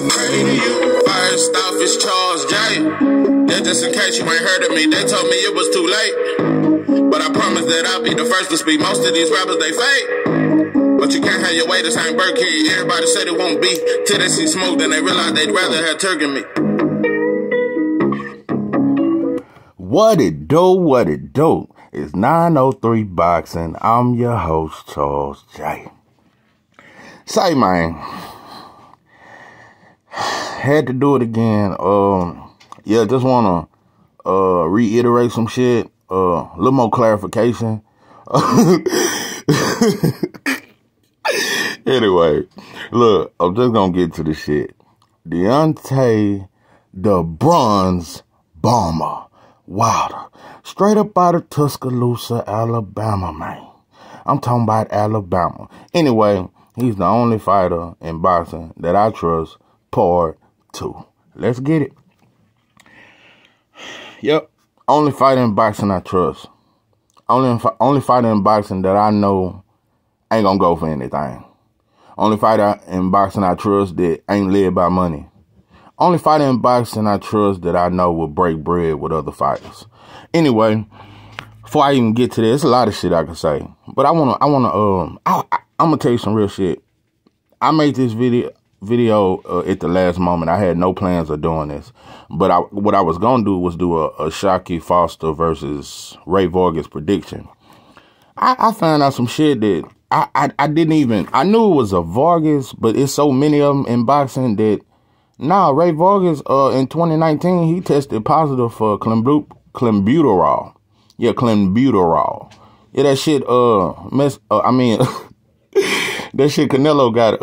you. First off, it's Charles J. That just in case you ain't heard of me, they told me it was too late. But I promise that I'll be the first to speak. Most of these rappers, they fake. But you can't have your way, this ain't Burkey. Everybody said it won't be till they see smoke, then they realize they'd rather have Turk than me. What it do? It's 903 Boxing. I'm your host, Charles J. Say, man, had to do it again. Yeah, just want to reiterate some shit. A little more clarification. Anyway, look, I'm just gonna get to the shit. Deontay, the Bronze Bomber Wilder, straight up out of Tuscaloosa, Alabama, man. I'm talking about Alabama. Anyway, he's the only fighter in boxing that I trust. Part 2. Let's get it. Yep, only fighter in boxing I trust. Only fighter in boxing that I know ain't gonna go for anything. Only fighter in boxing I trust that ain't led by money. Only fighter in boxing I trust that I know will break bread with other fighters. Anyway, before I even get to this, there's a lot of shit I can say. But I'm gonna tell you some real shit. I made this video at the last moment. I had no plans of doing this. But what I was gonna do was do a Shockey Foster versus Ray Vargas prediction. I found out some shit that I didn't even, I knew it was a Vargas, but it's so many of them in boxing that, Ray Vargas, in 2019, he tested positive for clenbuterol. Yeah, clenbuterol. Yeah, that shit, that shit Canelo got,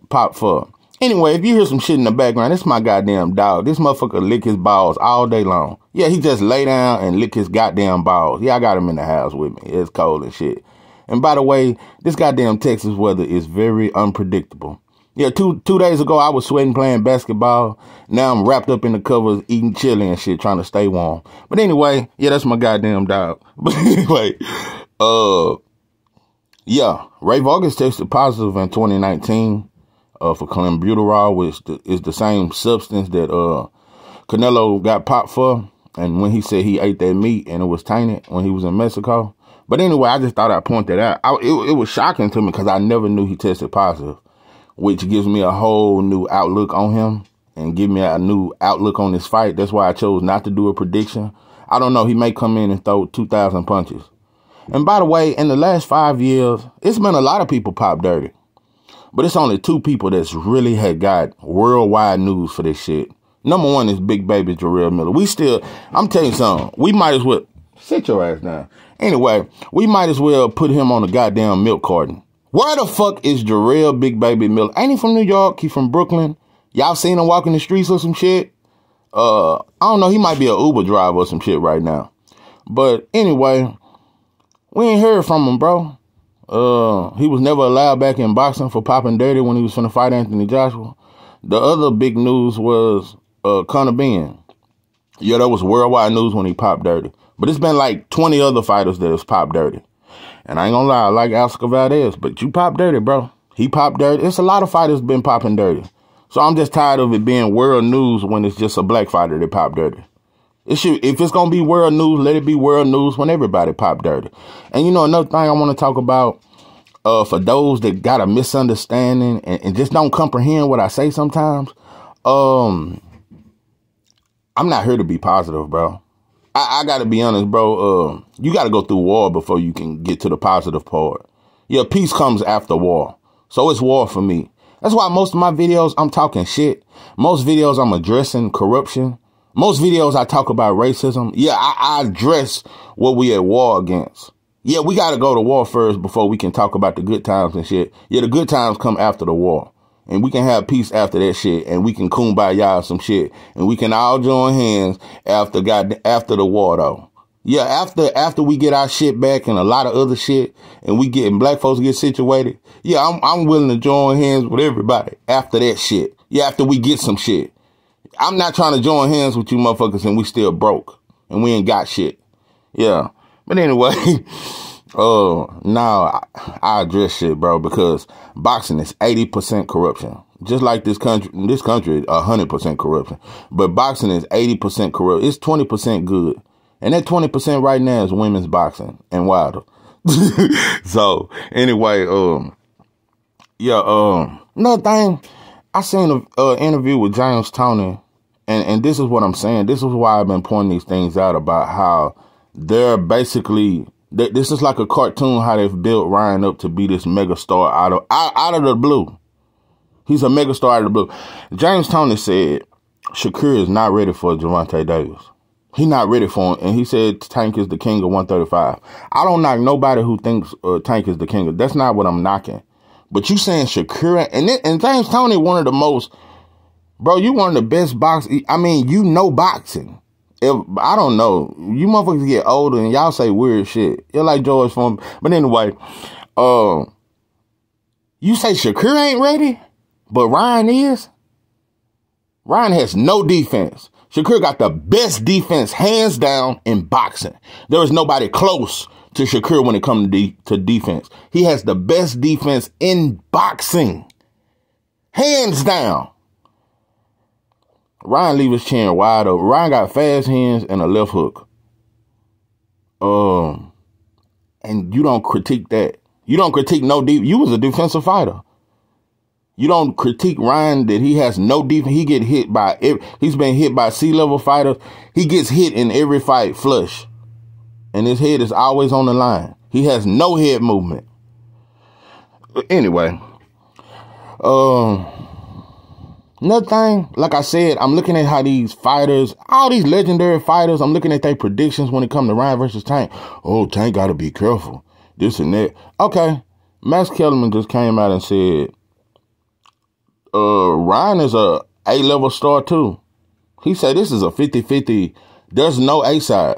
popped for. Anyway, if you hear some shit in the background, it's my goddamn dog. This motherfucker lick his balls all day long. Yeah, he just lay down and lick his goddamn balls. Yeah, I got him in the house with me. It's cold and shit. And by the way, this goddamn Texas weather is very unpredictable. Yeah, two days ago, I was sweating playing basketball. Now I'm wrapped up in the covers, eating chili and shit, trying to stay warm. But anyway, yeah, that's my goddamn dog. But anyway, yeah, Ray Vargas tested positive in 2019 for clenbuterol, which is the same substance that Canelo got popped for. And when he said he ate that meat and it was tainted when he was in Mexico. But anyway, I just thought I'd point that out. It was shocking to me because I never knew he tested positive, which gives me a whole new outlook on him and give me a new outlook on this fight. That's why I chose not to do a prediction. I don't know. He may come in and throw 2,000 punches. And by the way, in the last 5 years, it's been a lot of people pop dirty. But it's only 2 people that's really had got worldwide news for this shit. Number 1 is Big Baby Jarrell Miller. I'm telling you something. We might as well, sit your ass down. Anyway, we might as well put him on a goddamn milk carton. Where the fuck is Jarrell Big Baby Miller? Ain't he from New York? He from Brooklyn? Y'all seen him walking the streets or some shit? I don't know. He might be an Uber driver or some shit right now. But anyway, we ain't heard from him, bro. He was never allowed back in boxing for popping dirty when he was finna fight Anthony Joshua. The other big news was Conor Ben. Yeah, that was worldwide news when he popped dirty. But it's been like 20 other fighters that has popped dirty. And I ain't gonna lie, I like Oscar Valdez, but you popped dirty, bro. He popped dirty. It's a lot of fighters been popping dirty. So I'm just tired of it being world news when it's just a black fighter that popped dirty. If it's gonna be world news, let it be world news when everybody pop dirty. And you know, another thing I want to talk about, for those that got a misunderstanding and just don't comprehend what I say sometimes, I'm not here to be positive, bro. I gotta be honest, bro. You gotta go through war before you can get to the positive part. Yeah, peace comes after war. So it's war for me. That's why most of my videos, I'm talking shit. Most videos, I'm addressing corruption. Most videos, I talk about racism. Yeah, I address what we at war against. Yeah, we gotta go to war first before we can talk about the good times and shit. Yeah, the good times come after the war. And we can have peace after that shit. And we can kumbaya some shit. And we can all join hands after the war, though. Yeah, after we get our shit back and a lot of other shit, and black folks get situated. Yeah, I'm willing to join hands with everybody after that shit. Yeah, after we get some shit. I'm not trying to join hands with you motherfuckers and we still broke. And we ain't got shit. Yeah. But anyway, Now I address shit, bro, because boxing is 80% corruption. Just like this country, 100% corruption. But boxing is 80% corrupt. It's 20% good. And that 20% right now is women's boxing and Wilder. So anyway, another thing, I seen an interview with James Toney, and this is what I'm saying. This is why I've been pointing these things out about how they're basically, this is like a cartoon, how they've built Ryan up to be this mega star out of the blue. He's a mega star out of the blue. James Toney said Shakur is not ready for Deontay Davis. He's not ready for him. And he said Tank is the king of 135. I don't knock nobody who thinks Tank is the king of. That's not what I'm knocking. But you saying Shakur, and James Toney, one of the most, bro, you one of the best boxers. I mean, you know boxing. I don't know. You motherfuckers get older and y'all say weird shit. You're like George Foreman. But anyway, you say Shakur ain't ready, but Ryan is? Ryan has no defense. Shakur got the best defense, hands down, in boxing. There is nobody close to Shakur when it comes to defense. He has the best defense in boxing. Hands down. Ryan leave his chin wide open. Ryan got fast hands and a left hook. And you don't critique that. You don't critique no deep. You was a defensive fighter. You don't critique Ryan that he has no defense. He get hit by, he's been hit by C-level fighters. He gets hit in every fight flush. And his head is always on the line. He has no head movement. Anyway, another thing, like I said, I'm looking at how these fighters, all these legendary fighters, I'm looking at their predictions when it comes to Ryan versus Tank. Oh, Tank got to be careful. This and that. Okay, Max Kellerman just came out and said, Ryan is a A-level star too. He said this is a 50-50. There's no A side.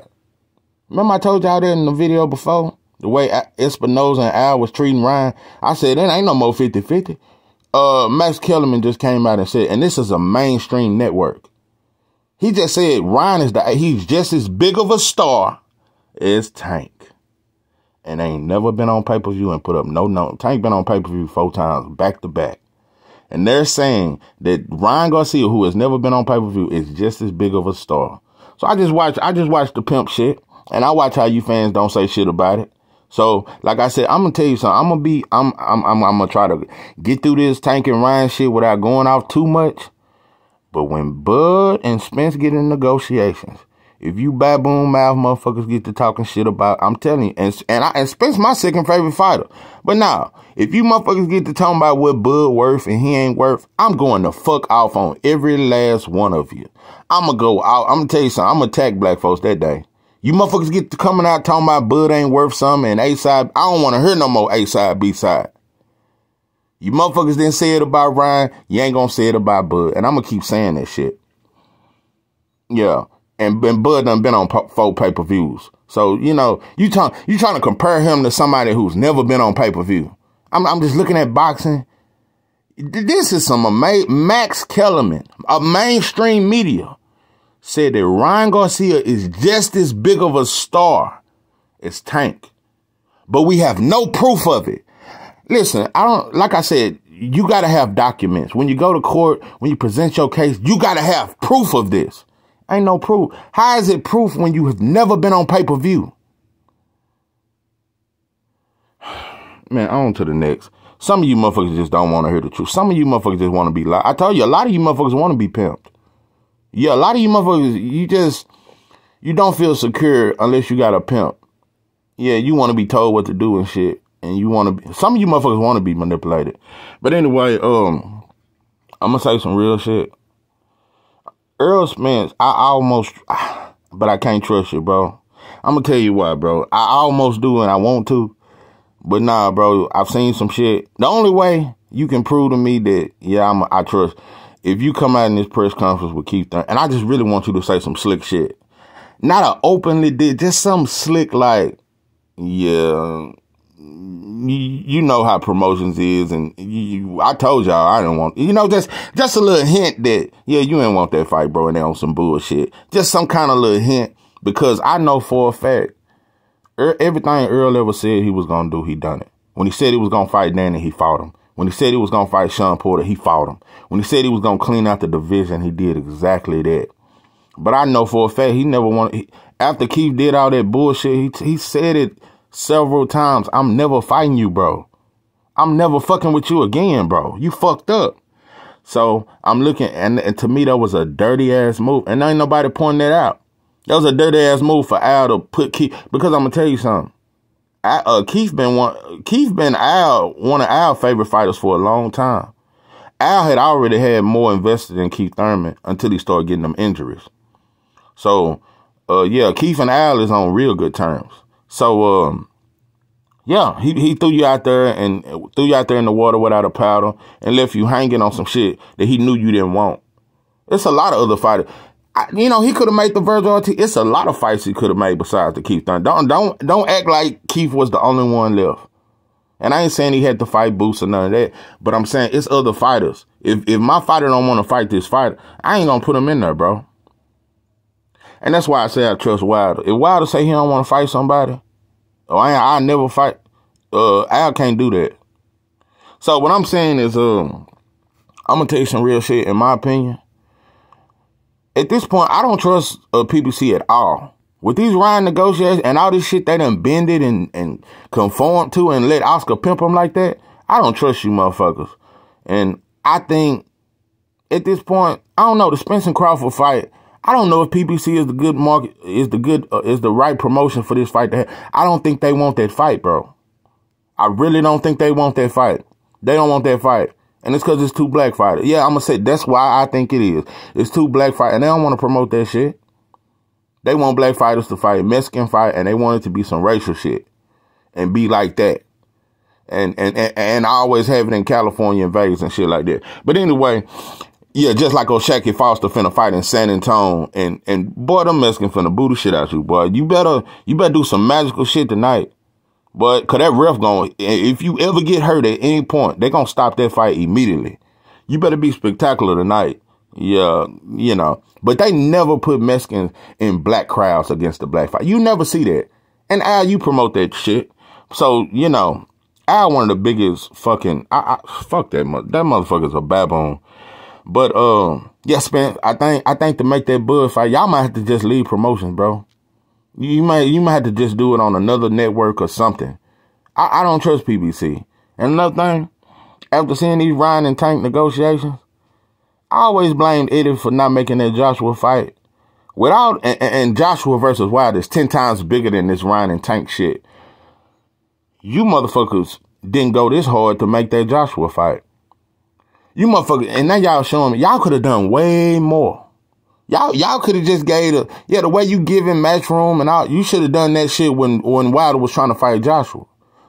Remember I told y'all that in the video before? The way Espinoza and Al was treating Ryan. I said, there ain't no more 50-50. Max Kellerman just came out and said, and this is a mainstream network. He just said Ryan is he's just as big of a star as Tank. And ain't never been on pay-per-view and put up no. Tank been on pay-per-view 4 times back to back. And they're saying that Ryan Garcia, who has never been on pay-per-view, is just as big of a star. So I just watched the pimp shit, and I watch how you fans don't say shit about it. So, like I said, I'm gonna tell you something. I'm gonna try to get through this Tank and Ryan shit without going off too much. But when Bud and Spence get in negotiations, if you baboon mouth motherfuckers get to talking shit about, I'm telling you, and Spence my second favorite fighter. But now, if you motherfuckers get to talking about what Bud worth and he ain't worth, I'm going the fuck off on every last one of you. I'm gonna go out. I'm gonna tell you something. I'm gonna attack black folks that day. You motherfuckers get to coming out talking about Bud ain't worth something and A-side. I don't want to hear no more A-side, B-side. You motherfuckers didn't say it about Ryan. You ain't gonna say it about Bud. And I'm gonna keep saying that shit. Yeah. And Bud done been on 4 pay-per-views. So, you know, you trying to compare him to somebody who's never been on pay-per-view. I'm just looking at boxing. This is some Max Kellerman, a mainstream media, said that Ryan Garcia is just as big of a star as Tank. But we have no proof of it. Listen, like I said, you got to have documents. When you go to court, when you present your case, you got to have proof of this. Ain't no proof. How is it proof when you have never been on pay-per-view? Man, on to the next. Some of you motherfuckers just don't want to hear the truth. Some of you motherfuckers just want to be lied. I told you, a lot of you motherfuckers want to be pimped. Yeah, a lot of you motherfuckers, you don't feel secure unless you got a pimp. Yeah, you want to be told what to do and shit. And you want to be, some of you motherfuckers want to be manipulated. But anyway, I'm going to say some real shit. Earl Spence, but I can't trust you, bro. I'm going to tell you why, bro. I almost do and I want to. But nah, bro, I've seen some shit. The only way you can prove to me that, yeah, I trust, if you come out in this press conference with Keith Thurman, and I just really want you to say some slick shit. Not a openly did, just some slick like, yeah, you know how promotions is, and I told y'all I didn't want, just a little hint that, yeah, you ain't want that fight, bro, and they on some bullshit. Just some kind of little hint, because I know for a fact, Everything Earl ever said he was going to do, he done it. When he said he was going to fight Danny, he fought him. When he said he was going to fight Sean Porter, he fought him. When he said he was going to clean out the division, he did exactly that. But I know for a fact he never wanted. After Keith did all that bullshit, he said it several times. I'm never fighting you, bro. I'm never fucking with you again, bro. You fucked up. So I'm looking, and to me, that was a dirty ass move. And ain't nobody pointing that out. That was a dirty ass move for Al to put Keith, because I'm gonna tell you something. Keith been one of Al's favorite fighters for a long time. Al had already had more invested in Keith Thurman until he started getting them injuries. So, yeah, Keith and Al is on real good terms. So, yeah, he threw you out there in the water without a paddle and left you hanging on some shit that he knew you didn't want. It's a lot of other fighters. He could have made the Virgil Ortiz. It's a lot of fights he could have made besides the Keith Thurman. Don't act like Keith was the only one left. And I ain't saying he had to fight Boots or none of that, but I'm saying it's other fighters. If my fighter don't want to fight this fighter, I ain't gonna put him in there, bro. And that's why I say I trust Wilder. If Wilder say he don't want to fight somebody, or I never fight, Al can't do that. So what I'm saying is, I'm gonna tell you some real shit. In my opinion, at this point, I don't trust PBC at all. With these Ryan negotiations and all this shit they done bended and conformed to and let Oscar pimp them like that, I don't trust you motherfuckers. And I think at this point, I don't know, the Spence and Crawford fight, I don't know if PBC is the good market, is the right promotion for this fight to have. I don't think they want that fight, bro. I really don't think they want that fight. They don't want that fight. And it's because it's two black fighters. Yeah, I'm going to say that's why I think it is. It's two black fighters. And they don't want to promote that shit. They want black fighters to fight, Mexican fight, and they want it to be some racial shit. And be like that. And I always have it in California and Vegas and shit like that. But anyway, yeah, just like O'Shaquie Foster finna fight in San Antonio. And boy, them Mexicans finna boo the shit out you, boy. You better do some magical shit tonight. But, cause that ref if you ever get hurt at any point, they gonna stop that fight immediately. You better be spectacular tonight. Yeah, but they never put Mexicans in black crowds against the black fight. You never see that. And Al, you promote that shit. So, Al, one of the biggest fucking, fuck that motherfucker's a baboon. But, yeah, Spence, I think to make that Bud fight, y'all might have to just leave promotions, bro. You might have to just do it on another network or something. I don't trust PBC. And another thing, after seeing these Ryan and Tank negotiations, I always blamed Eddie for not making that Joshua fight. And Joshua versus Wilder is 10 times bigger than this Ryan and Tank shit. You motherfuckers didn't go this hard to make that Joshua fight. You motherfuckers, and now y'all showing me, y'all could have done way more. Y'all could have just gave the way you give him Matchroom and all, you should have done that shit when Wilder was trying to fight Joshua.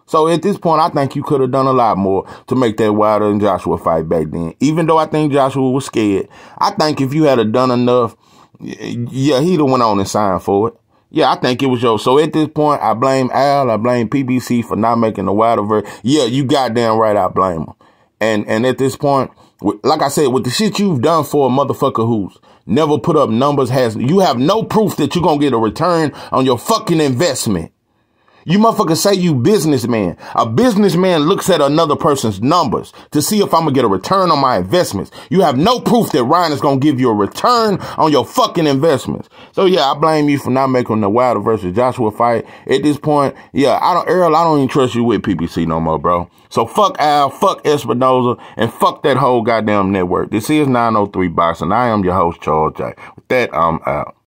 So at this point, I think you could have done a lot more to make that Wilder and Joshua fight back then. Even though I think Joshua was scared, I think if you had done enough, yeah, he'd have went on and signed for it. Yeah, I think it was yours. So at this point, I blame Al, I blame PBC for not making the Wilder version. Yeah, you goddamn right, I blame him. And at this point, like I said, with the shit you've done for a motherfucker who's never put up numbers, you have no proof that you're going to get a return on your fucking investment. You motherfuckers say you businessman. A businessman looks at another person's numbers to see if I'm going to get a return on my investments. You have no proof that Ryan is going to give you a return on your fucking investments. So yeah, I blame you for not making the Wilder versus Joshua fight. At this point, yeah, Earl, I don't even trust you with PBC no more, bro. So fuck Al, fuck Espinoza, and fuck that whole goddamn network. This is 903 Boxing. I am your host, Charles J. With that, I'm out.